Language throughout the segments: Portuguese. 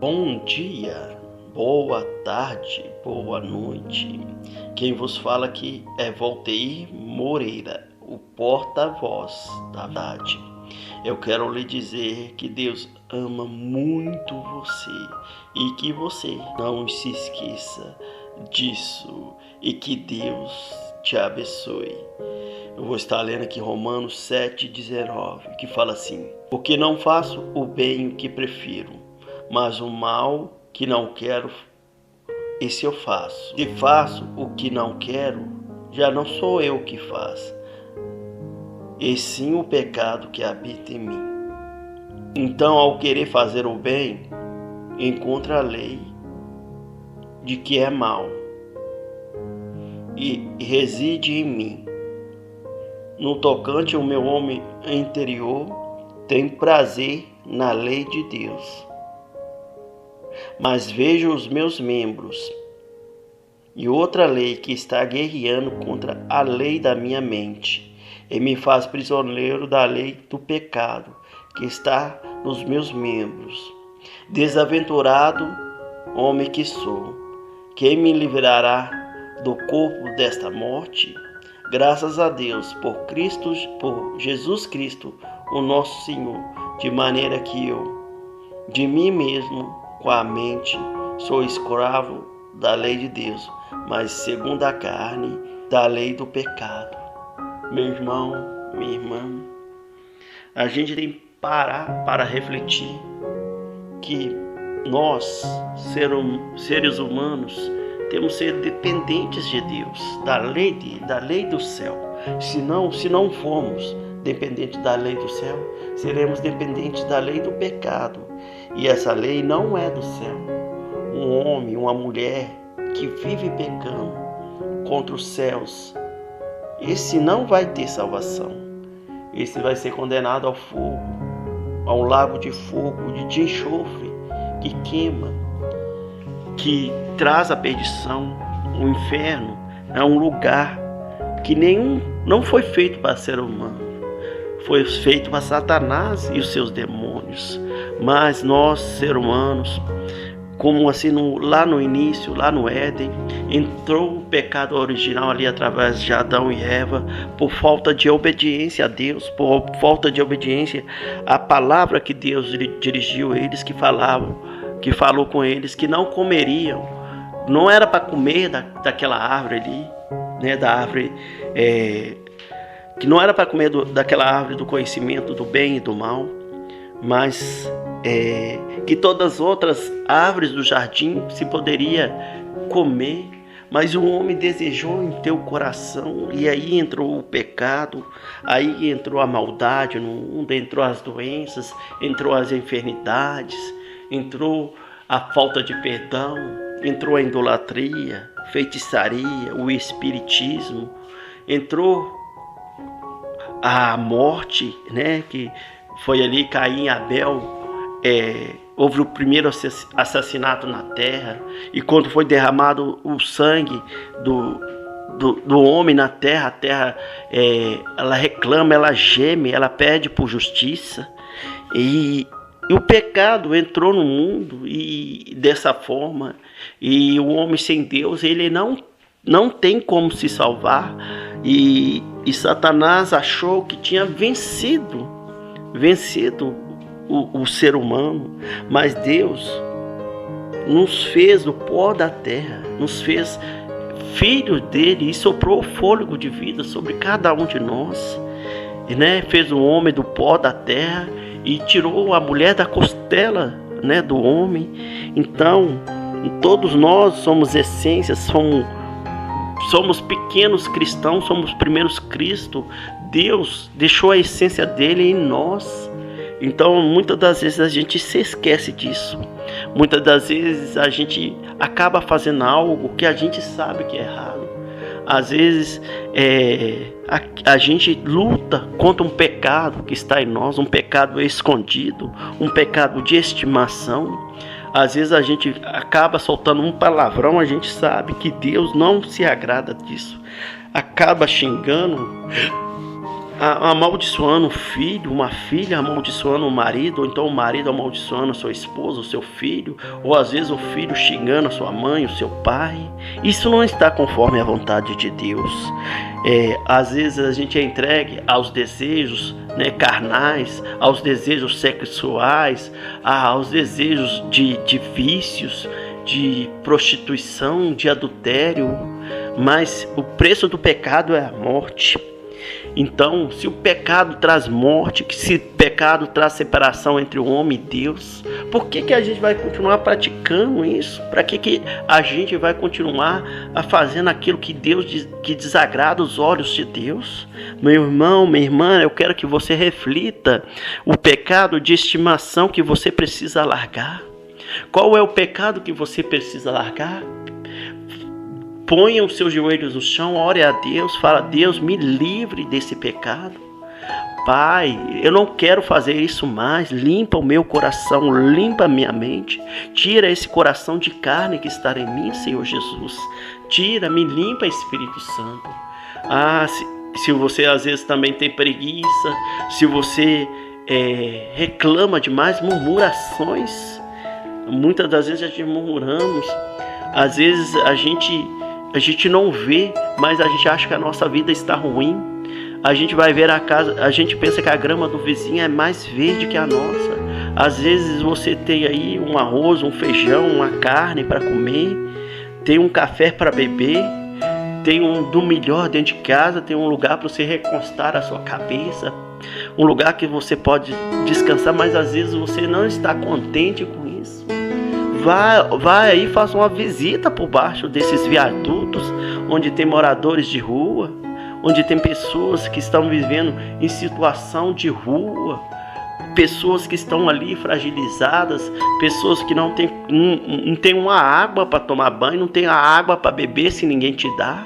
Bom dia, boa tarde, boa noite. Quem vos fala aqui é Volteir Moreira, o porta-voz da verdade. Eu quero lhe dizer que Deus ama muito você e que você não se esqueça disso e que Deus te abençoe. Eu vou estar lendo aqui Romanos 7,19, que fala assim: porque não faço o bem que prefiro, mas o mal que não quero, esse eu faço. Se faço o que não quero, já não sou eu que faço, e sim o pecado que habita em mim. Então, ao querer fazer o bem, encontro a lei de que é mal e reside em mim. No tocante ao meu homem interior, tem prazer na lei de Deus. Mas vejo os meus membros e outra lei que está guerreando contra a lei da minha mente e me faz prisioneiro da lei do pecado que está nos meus membros. Desaventurado homem que sou, quem me livrará do corpo desta morte? Graças a Deus por Jesus Cristo, o nosso Senhor, de maneira que eu, de mim mesmo, com a mente, sou escravo da lei de Deus, mas segundo a carne, da lei do pecado. Meu irmão, minha irmã, a gente tem que parar para refletir que nós, seres humanos, temos que ser dependentes de Deus, da lei do céu. Se não formos dependentes da lei do céu, seremos dependentes da lei do pecado. E essa lei não é do céu. Um homem, uma mulher que vive pecando contra os céus, esse não vai ter salvação. Esse vai ser condenado ao fogo, ao lago de fogo, de enxofre, que queima, que traz a perdição. O inferno é um lugar que não foi feito para ser humano, foi feito para Satanás e os seus demônios. Mas nós, seres humanos, como assim lá no início, lá no Éden, entrou o pecado original ali através de Adão e Eva, por falta de obediência a Deus, por falta de obediência à palavra que Deus dirigiu a eles, que falou com eles que não comeriam. Não era para comer daquela árvore ali, né, da árvore, que não era para comer daquela árvore do conhecimento do bem e do mal, mas que todas as outras árvores do jardim se poderia comer. Mas o homem desejou em teu coração, e aí entrou o pecado, aí entrou a maldade no mundo, entrou as doenças, entrou as enfermidades, entrou a falta de perdão, entrou a idolatria, feitiçaria, o espiritismo, entrou a morte, né? Que foi ali Caim e Abel. Houve o primeiro assassinato na terra, e quando foi derramado o sangue do homem na terra, a terra ela reclama, ela geme, ela pede por justiça, e o pecado entrou no mundo e dessa forma, e o homem sem Deus, ele não tem como se salvar, e Satanás achou que tinha vencido o ser humano, mas Deus nos fez do pó da terra, nos fez filhos dele e soprou o fôlego de vida sobre cada um de nós, né? Fez o homem do pó da terra e tirou a mulher da costela, né, do homem. Então, todos nós somos essências, somos pequenos cristãos, somos primeiros Cristo. Deus deixou a essência dele em nós. Então, muitas das vezes a gente se esquece disso. Muitas das vezes a gente acaba fazendo algo que a gente sabe que é errado. Às vezes a gente luta contra um pecado que está em nós, um pecado escondido, um pecado de estimação. Às vezes a gente acaba soltando um palavrão, a gente sabe que Deus não se agrada disso. Acaba xingando amaldiçoando o filho, uma filha amaldiçoando o marido, ou então o marido amaldiçoando a sua esposa, o seu filho, ou às vezes o filho xingando a sua mãe, o seu pai. Isso não está conforme a vontade de Deus. Às vezes a gente é entregue aos desejos, né, carnais, aos desejos sexuais, aos desejos de vícios, de prostituição, de adultério, mas o preço do pecado é a morte. Então, se o pecado traz morte, se o pecado traz separação entre o homem e Deus, por que a gente vai continuar praticando isso? Para que a gente vai continuar fazendo aquilo que que desagrada os olhos de Deus? Meu irmão, minha irmã, eu quero que você reflita o pecado de estimação que você precisa largar. Qual é o pecado que você precisa largar? Ponha os seus joelhos no chão, ore a Deus, fala: Deus, me livre desse pecado. Pai, eu não quero fazer isso mais. Limpa o meu coração, limpa a minha mente. Tira esse coração de carne que está em mim, Senhor Jesus. Tira, me limpa, Espírito Santo. Se você às vezes também tem preguiça, se você reclama demais, murmurações. Muitas das vezes a gente murmuramos. Às vezes a gente não vê, mas a gente acha que a nossa vida está ruim. A gente vai ver a casa, a gente pensa que a grama do vizinho é mais verde que a nossa. Às vezes você tem aí um arroz, um feijão, uma carne para comer, tem um café para beber, tem do melhor dentro de casa, tem um lugar para você recostar a sua cabeça, um lugar que você pode descansar, mas às vezes você não está contente com isso. Vai aí, faça uma visita por baixo desses viadutos, onde tem moradores de rua, onde tem pessoas que estão vivendo em situação de rua, pessoas que estão ali fragilizadas, pessoas que não tem uma água para tomar banho, não tem a água para beber se ninguém te dá.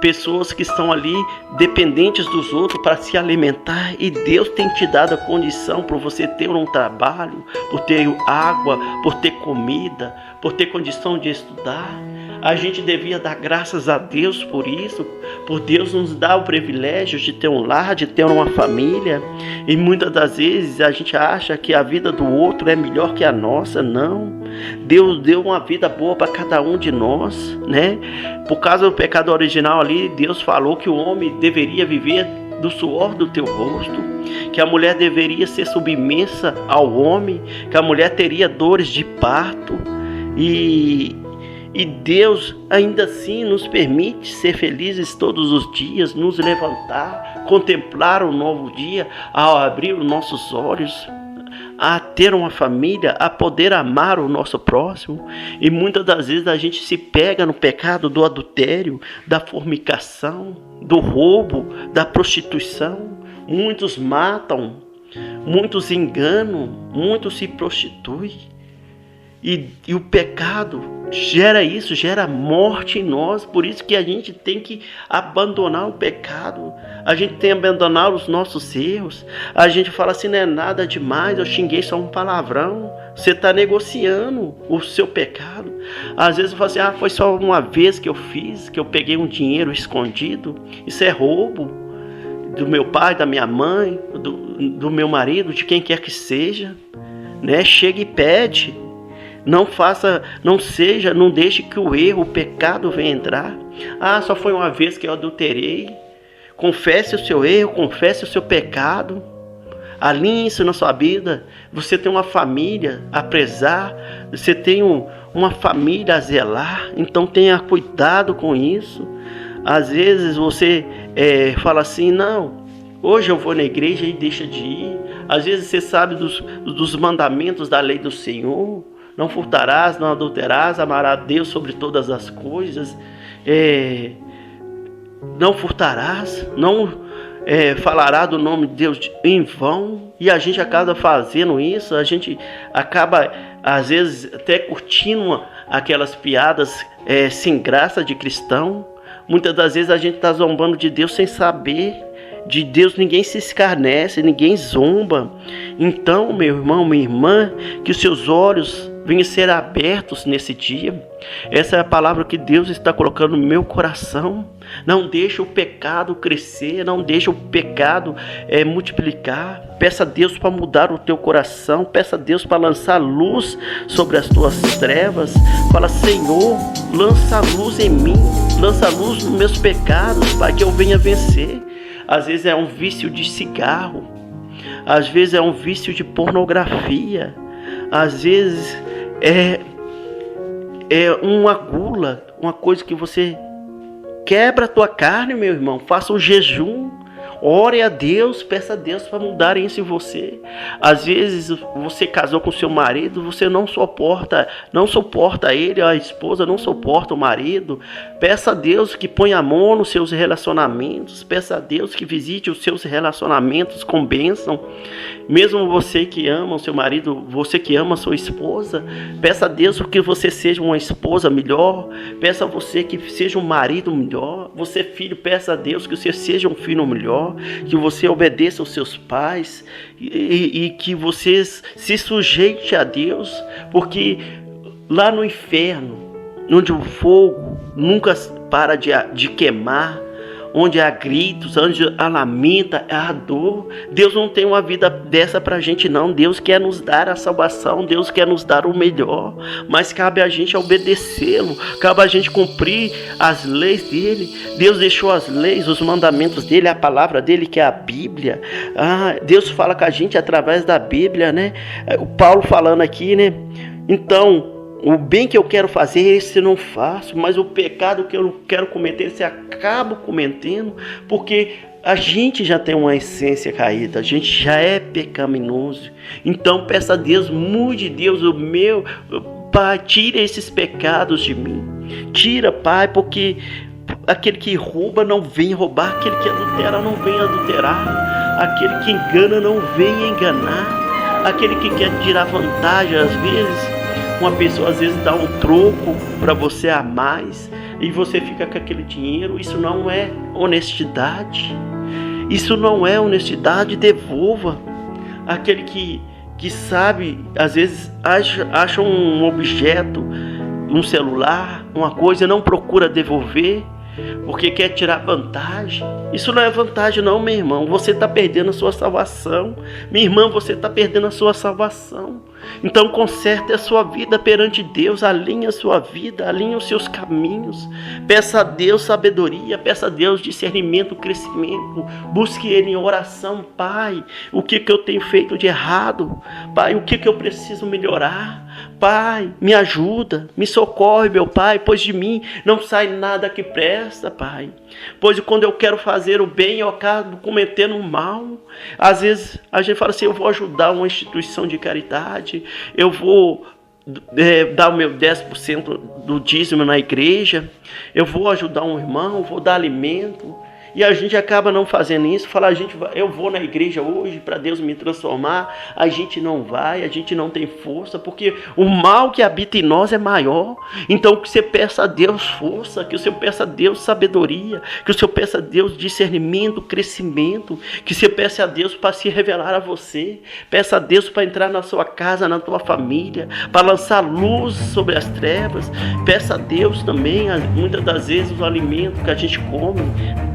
Pessoas que estão ali dependentes dos outros para se alimentar, e Deus tem te dado a condição para você ter um trabalho, por ter água, por ter comida, por ter condição de estudar. A gente devia dar graças a Deus por isso, por Deus nos dar o privilégio de ter um lar, de ter uma família. E muitas das vezes a gente acha que a vida do outro é melhor que a nossa. Não, Deus deu uma vida boa para cada um de nós, né? Por causa do pecado original ali, Deus falou que o homem deveria viver do suor do teu rosto, que a mulher deveria ser submissa ao homem, que a mulher teria dores de parto, e Deus ainda assim nos permite ser felizes todos os dias, nos levantar, contemplar o novo dia, ao abrir os nossos olhos, a ter uma família, a poder amar o nosso próximo. E muitas das vezes a gente se pega no pecado do adultério, da fornicação, do roubo, da prostituição. Muitos matam, muitos enganam, muitos se prostituem. E o pecado gera isso, gera morte em nós. Por isso que a gente tem que abandonar o pecado. A gente tem que abandonar os nossos erros. A gente fala assim: não é nada demais, eu xinguei só um palavrão. Você está negociando o seu pecado. Às vezes eu falo assim: foi só uma vez que eu fiz, que eu peguei um dinheiro escondido. Isso é roubo do meu pai, da minha mãe, do meu marido, de quem quer que seja, né? Chega e pede. Não deixe que o erro, o pecado venha entrar. Só foi uma vez que eu adulterei. Confesse o seu erro, confesse o seu pecado. Alinhe isso na sua vida. Você tem uma família a prezar, você tem uma família a zelar, então tenha cuidado com isso. Às vezes você fala assim: não, hoje eu vou na igreja, e deixa de ir. Às vezes você sabe dos mandamentos da lei do Senhor. Não furtarás, não adulterarás, amarás a Deus sobre todas as coisas. Não furtarás, não falará do nome de Deus em vão. E a gente acaba fazendo isso, a gente acaba às vezes até curtindo aquelas piadas sem graça de cristão. Muitas das vezes a gente está zombando de Deus sem saber. De Deus ninguém se escarnece, ninguém zomba. Então, meu irmão, minha irmã, que os seus olhos venham ser abertos nesse dia. Essa é a palavra que Deus está colocando no meu coração. Não deixe o pecado crescer, não deixe o pecado multiplicar. Peça a Deus para mudar o teu coração, peça a Deus para lançar luz sobre as tuas trevas. Fala: Senhor, lança luz em mim, lança luz nos meus pecados, Pai, que eu venha vencer. Às vezes é um vício de cigarro, às vezes é um vício de pornografia, às vezes é uma gula, uma coisa que você quebra a tua carne, meu irmão. Faça um jejum, ore a Deus, peça a Deus para mudar isso em você. Às vezes você casou com seu marido, você não suporta ele, a esposa não suporta o marido. Peça a Deus que ponha a mão nos seus relacionamentos, peça a Deus que visite os seus relacionamentos com bênção. Mesmo você que ama o seu marido, você que ama a sua esposa, peça a Deus que você seja uma esposa melhor, peça a você que seja um marido melhor. Você, filho, peça a Deus que você seja um filho melhor, que você obedeça aos seus pais e que você se sujeite a Deus, porque lá no inferno, onde o fogo nunca para de queimar, onde há gritos, onde há lamenta, há dor, Deus não tem uma vida dessa pra gente não. Deus quer nos dar a salvação, Deus quer nos dar o melhor, mas cabe a gente obedecê-lo, cabe a gente cumprir as leis dele. Deus deixou as leis, os mandamentos dele, a palavra dele, que é a Bíblia. Deus fala com a gente através da Bíblia, né? O Paulo falando aqui, né? Então, o bem que eu quero fazer, esse eu não faço, mas o pecado que eu não quero cometer, esse eu acabo cometendo, porque a gente já tem uma essência caída, a gente já é pecaminoso. Então peça a Deus, mude, Deus, o meu Pai, tira esses pecados de mim. Tira, Pai, porque aquele que rouba não vem roubar, aquele que adultera não vem adulterar, aquele que engana não vem enganar, aquele que quer tirar vantagem. Às vezes uma pessoa dá um troco para você a mais e você fica com aquele dinheiro. Isso não é honestidade. Isso não é honestidade. Devolva. Aquele que sabe, às vezes acha um objeto, um celular, uma coisa, não procura devolver porque quer tirar vantagem. Isso não é vantagem não, meu irmão. Você está perdendo a sua salvação. Minha irmã, você está perdendo a sua salvação. Então conserte a sua vida perante Deus, alinhe a sua vida, alinhe os seus caminhos. Peça a Deus sabedoria, peça a Deus discernimento, crescimento. Busque Ele em oração. Pai, o que eu tenho feito de errado? Pai, o que eu preciso melhorar? Pai, me ajuda, me socorre, meu Pai, pois de mim não sai nada que presta, Pai. Pois quando eu quero fazer o bem, eu acabo cometendo o mal. Às vezes a gente fala assim: eu vou ajudar uma instituição de caridade, eu vou dar o meu 10% do dízimo na igreja, eu vou ajudar um irmão, vou dar alimento. E a gente acaba não fazendo isso. Fala: eu vou na igreja hoje para Deus me transformar. A gente não vai, a gente não tem força, porque o mal que habita em nós é maior. Então que você peça a Deus força, que você peça a Deus sabedoria, que você peça a Deus discernimento, crescimento, que você peça a Deus para se revelar a você. Peça a Deus para entrar na sua casa, na tua família, para lançar luz sobre as trevas. Peça a Deus também, muitas das vezes, o alimento que a gente come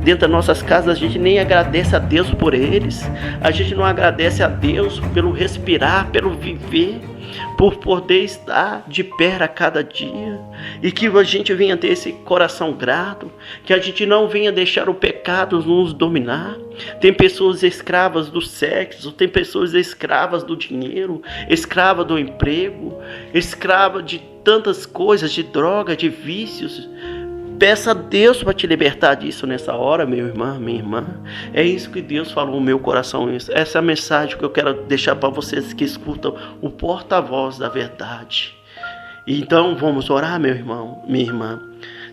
dentro das nossas casas, a gente nem agradece a Deus por eles. A gente não agradece a Deus pelo respirar, pelo viver, por poder estar de pé a cada dia. E que a gente venha ter esse coração grato, que a gente não venha deixar o pecado nos dominar. Tem pessoas escravas do sexo, tem pessoas escravas do dinheiro, escrava do emprego, escrava de tantas coisas, de droga, de vícios. Peça a Deus para te libertar disso nessa hora, meu irmão, minha irmã. É isso que Deus falou no meu coração. Essa é a mensagem que eu quero deixar para vocês que escutam o porta-voz da verdade. Então vamos orar, meu irmão, minha irmã.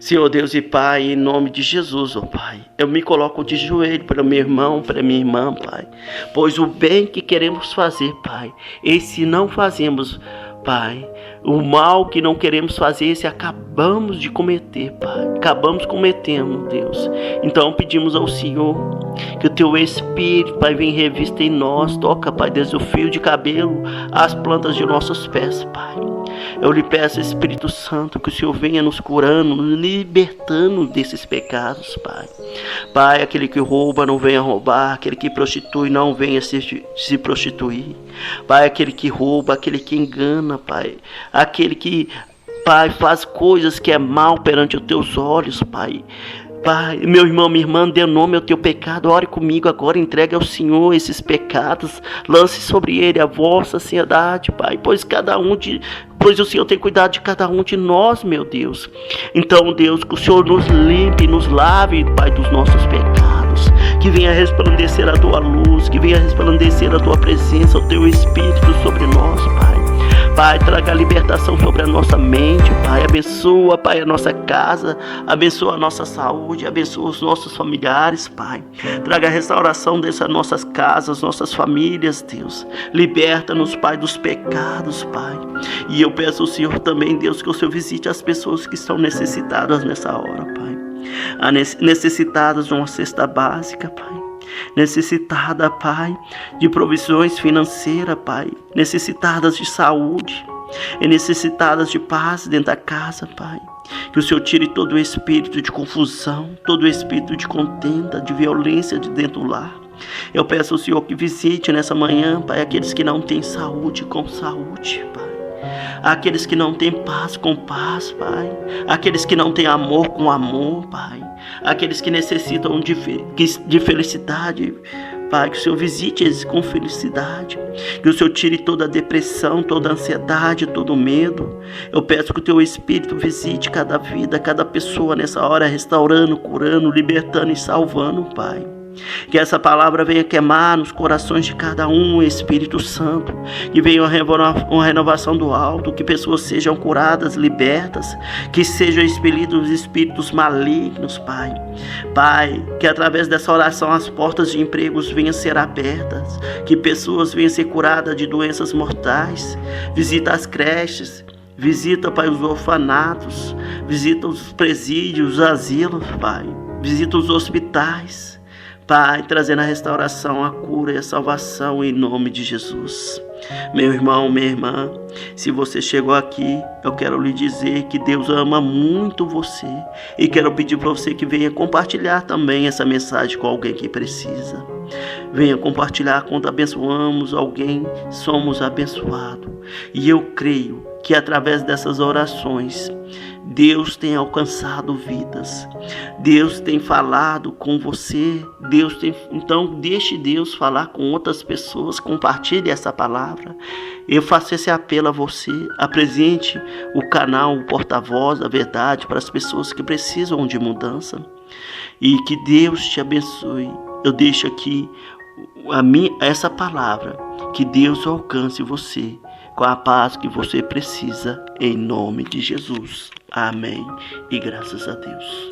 Senhor Deus e Pai, em nome de Jesus, ó Pai, eu me coloco de joelho para meu irmão, para minha irmã, Pai. Pois o bem que queremos fazer, Pai, esse não fazemos, Pai. O mal que não queremos fazer, esse acabamos de cometer, Pai. Acabamos cometendo, Deus. Então pedimos ao Senhor que o Teu Espírito, Pai, venha em revista em nós. Toca, Pai, desde o fio de cabelo às plantas de nossos pés, Pai. Eu lhe peço, Espírito Santo, que o Senhor venha nos curando, nos libertando desses pecados, Pai. Pai, aquele que rouba não venha roubar, aquele que prostitui não venha se prostituir. Pai, aquele que rouba, aquele que engana, Pai, aquele que, Pai, faz coisas que é mal perante os teus olhos, Pai. Pai, meu irmão, minha irmã, dê nome ao teu pecado, ore comigo agora, entregue ao Senhor esses pecados, lance sobre ele a vossa ansiedade, Pai, pois o Senhor tem cuidado de cada um de nós, meu Deus. Então, Deus, que o Senhor nos limpe, nos lave, Pai, dos nossos pecados, que venha resplandecer a tua luz, que venha resplandecer a tua presença, o teu Espírito sobre nós, Pai. Pai, traga a libertação sobre a nossa mente, Pai, abençoa, Pai, a nossa casa, abençoa a nossa saúde, abençoa os nossos familiares, Pai, traga a restauração dessas nossas casas, nossas famílias, Deus, liberta-nos, Pai, dos pecados, Pai, e eu peço ao Senhor também, Deus, que o Senhor visite as pessoas que estão necessitadas nessa hora, Pai, necessitadas de uma cesta básica, Pai, necessitada, Pai, de provisões financeiras, Pai, necessitadas de saúde e necessitadas de paz dentro da casa, Pai. Que o Senhor tire todo o espírito de confusão, todo o espírito de contenda, de violência de dentro do lar. Eu peço ao Senhor que visite nessa manhã, Pai, aqueles que não têm saúde com saúde, Pai. Aqueles que não têm paz com paz, Pai. Aqueles que não têm amor com amor, Pai. Aqueles que necessitam de felicidade, Pai, que o Senhor visite eles com felicidade, que o Senhor tire toda a depressão, toda a ansiedade, todo o medo. Eu peço que o teu Espírito visite cada vida, cada pessoa nessa hora, restaurando, curando, libertando e salvando, Pai. Que essa palavra venha queimar nos corações de cada um, Espírito Santo. Que venha uma renovação do alto. Que pessoas sejam curadas, libertas. Que sejam expelidos os espíritos malignos, Pai. Pai, que através dessa oração as portas de empregos venham ser abertas. Que pessoas venham ser curadas de doenças mortais. Visita as creches. Visita, Pai, os orfanatos. Visita os presídios, os asilos, Pai. Visita os hospitais. Pai, trazendo a restauração, a cura e a salvação em nome de Jesus. Meu irmão, minha irmã, se você chegou aqui, eu quero lhe dizer que Deus ama muito você. E quero pedir para você que venha compartilhar também essa mensagem com alguém que precisa. Venha compartilhar quando abençoamos alguém, somos abençoados. E eu creio que através dessas orações, Deus tem alcançado vidas. Deus tem falado com você. Então deixe Deus falar com outras pessoas. Compartilhe essa palavra. Eu faço esse apelo a você. Apresente o canal, o Porta-Voz da Verdade para as pessoas que precisam de mudança. E que Deus te abençoe. Eu deixo aqui essa palavra. Que Deus alcance você com a paz que você precisa, em nome de Jesus. Amém. E graças a Deus.